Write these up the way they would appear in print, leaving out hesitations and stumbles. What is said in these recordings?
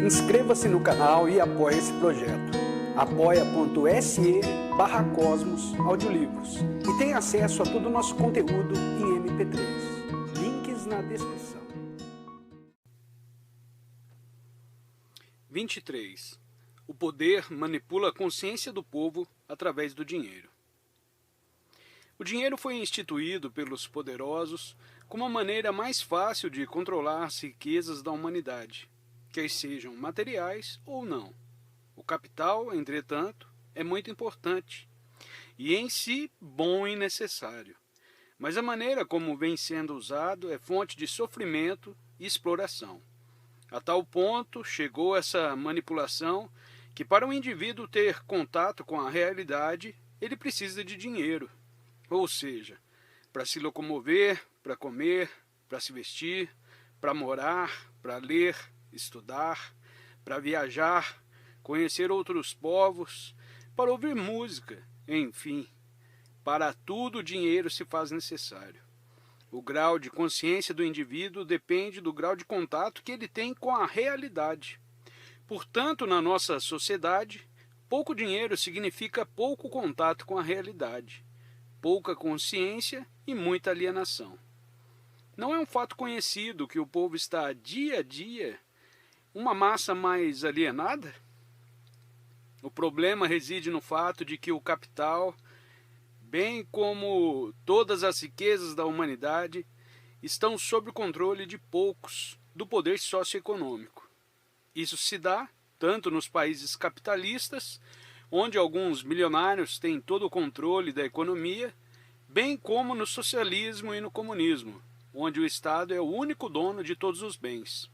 Inscreva-se no canal e apoie esse projeto. apoia.se/Cosmos Audiolivros e tenha acesso a todo o nosso conteúdo em MP3. Links na descrição. 23. O poder manipula a consciência do povo através do dinheiro. O dinheiro foi instituído pelos poderosos como a maneira mais fácil de controlar as riquezas da humanidade, quer sejam materiais ou não. O capital, entretanto, é muito importante e em si bom e necessário, mas a maneira como vem sendo usado é fonte de sofrimento e exploração. A tal ponto chegou essa manipulação que para o indivíduo ter contato com a realidade, ele precisa de dinheiro, ou seja, para se locomover, para comer, para se vestir, para morar, para ler, estudar, para viajar, conhecer outros povos, para ouvir música, enfim, para tudo o dinheiro se faz necessário. O grau de consciência do indivíduo depende do grau de contato que ele tem com a realidade. Portanto, na nossa sociedade, pouco dinheiro significa pouco contato com a realidade, pouca consciência e muita alienação. Não é um fato conhecido que o povo está dia a dia uma massa mais alienada? O problema reside no fato de que o capital, bem como todas as riquezas da humanidade, estão sob o controle de poucos do poder socioeconômico. Isso se dá tanto nos países capitalistas, onde alguns milionários têm todo o controle da economia, bem como no socialismo e no comunismo, onde o Estado é o único dono de todos os bens.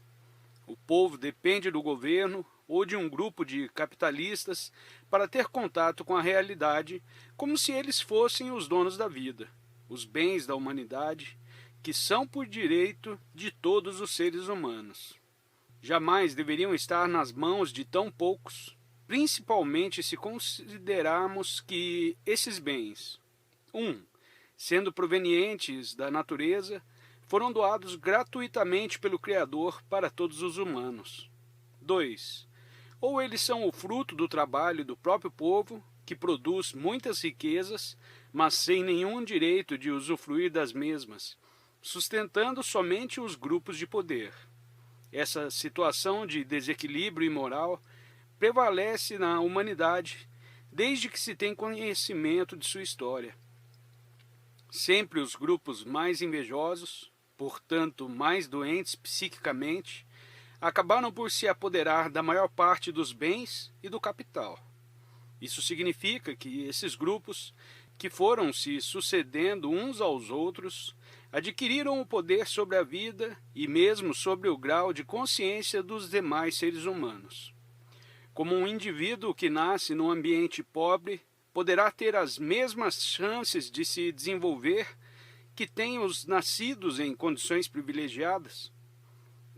O povo depende do governo ou de um grupo de capitalistas para ter contato com a realidade, como se eles fossem os donos da vida, os bens da humanidade, que são por direito de todos os seres humanos. Jamais deveriam estar nas mãos de tão poucos, principalmente se considerarmos que esses bens, sendo provenientes da natureza, foram doados gratuitamente pelo Criador para todos os humanos. 2. Ou eles são o fruto do trabalho do próprio povo, que produz muitas riquezas, mas sem nenhum direito de usufruir das mesmas, sustentando somente os grupos de poder. Essa situação de desequilíbrio imoral prevalece na humanidade desde que se tem conhecimento de sua história. Sempre os grupos mais invejosos, portanto mais doentes psiquicamente, acabaram por se apoderar da maior parte dos bens e do capital. Isso significa que esses grupos, que foram se sucedendo uns aos outros, adquiriram o poder sobre a vida e mesmo sobre o grau de consciência dos demais seres humanos. Como um indivíduo que nasce num ambiente pobre poderá ter as mesmas chances de se desenvolver que têm os nascidos em condições privilegiadas?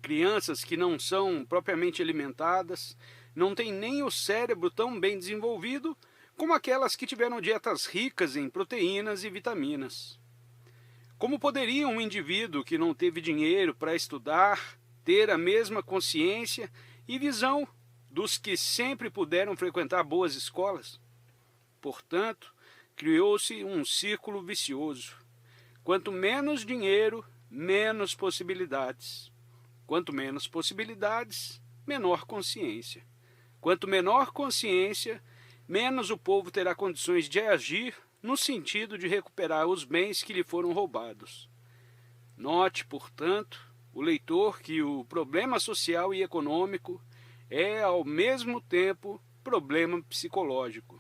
Crianças que não são propriamente alimentadas não têm nem o cérebro tão bem desenvolvido como aquelas que tiveram dietas ricas em proteínas e vitaminas. Como poderia um indivíduo que não teve dinheiro para estudar ter a mesma consciência e visão dos que sempre puderam frequentar boas escolas? Portanto, criou-se um círculo vicioso. Quanto menos dinheiro, menos possibilidades. Quanto menos possibilidades, menor consciência. Quanto menor consciência, menos o povo terá condições de agir no sentido de recuperar os bens que lhe foram roubados. Note, portanto, o leitor, que o problema social e econômico é, ao mesmo tempo, problema psicológico.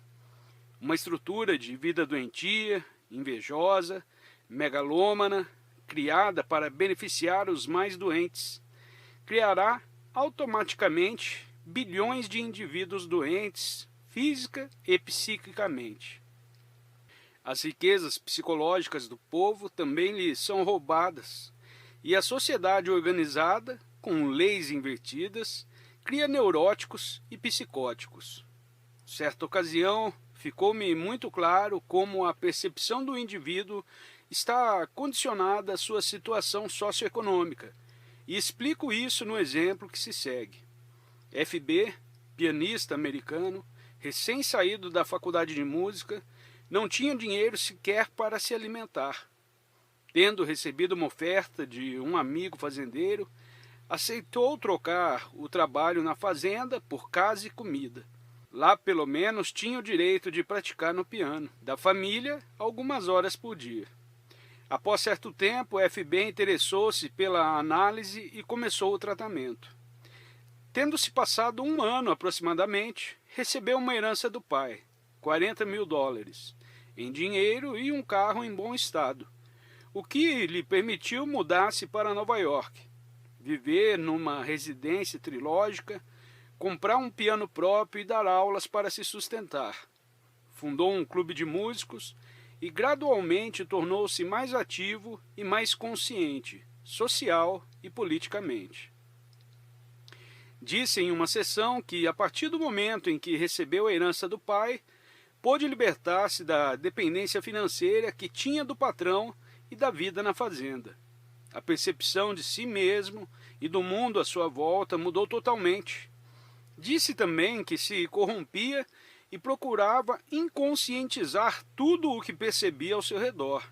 Uma estrutura de vida doentia, invejosa, megalômana, criada para beneficiar os mais doentes, criará automaticamente bilhões de indivíduos doentes, física e psiquicamente. As riquezas psicológicas do povo também lhe são roubadas, e a sociedade organizada, com leis invertidas, cria neuróticos e psicóticos. Certa ocasião, ficou-me muito claro como a percepção do indivíduo está condicionada à sua situação socioeconômica, e explico isso no exemplo que se segue. FB, pianista americano, recém-saído da faculdade de música, não tinha dinheiro sequer para se alimentar. Tendo recebido uma oferta de um amigo fazendeiro, aceitou trocar o trabalho na fazenda por casa e comida. Lá, pelo menos, tinha o direito de praticar no piano da família algumas horas por dia. Após certo tempo, FB interessou-se pela análise e começou o tratamento. Tendo-se passado um ano aproximadamente, recebeu uma herança do pai, $40.000, em dinheiro e um carro em bom estado, o que lhe permitiu mudar-se para Nova York, viver numa residência trilógica, comprar um piano próprio e dar aulas para se sustentar. Fundou um clube de músicos e gradualmente tornou-se mais ativo e mais consciente, social e politicamente. Disse em uma sessão que, a partir do momento em que recebeu a herança do pai, pôde libertar-se da dependência financeira que tinha do patrão e da vida na fazenda. A percepção de si mesmo e do mundo à sua volta mudou totalmente. Disse também que se corrompia e procurava inconscientizar tudo o que percebia ao seu redor.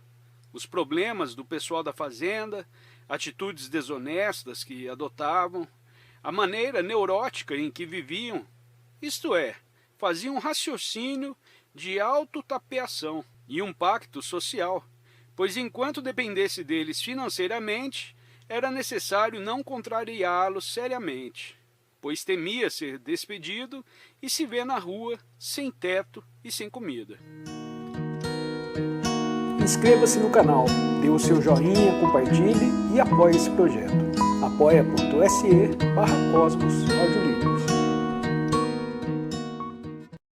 Os problemas do pessoal da fazenda, atitudes desonestas que adotavam, a maneira neurótica em que viviam, isto é, faziam um raciocínio de autotapeação e um pacto social, pois enquanto dependesse deles financeiramente, era necessário não contrariá-los seriamente, pois temia ser despedido e se ver na rua, sem teto e sem comida. Inscreva-se no canal, dê o seu joinha, compartilhe e apoie esse projeto. apoia.se/Cosmos Audiolivros.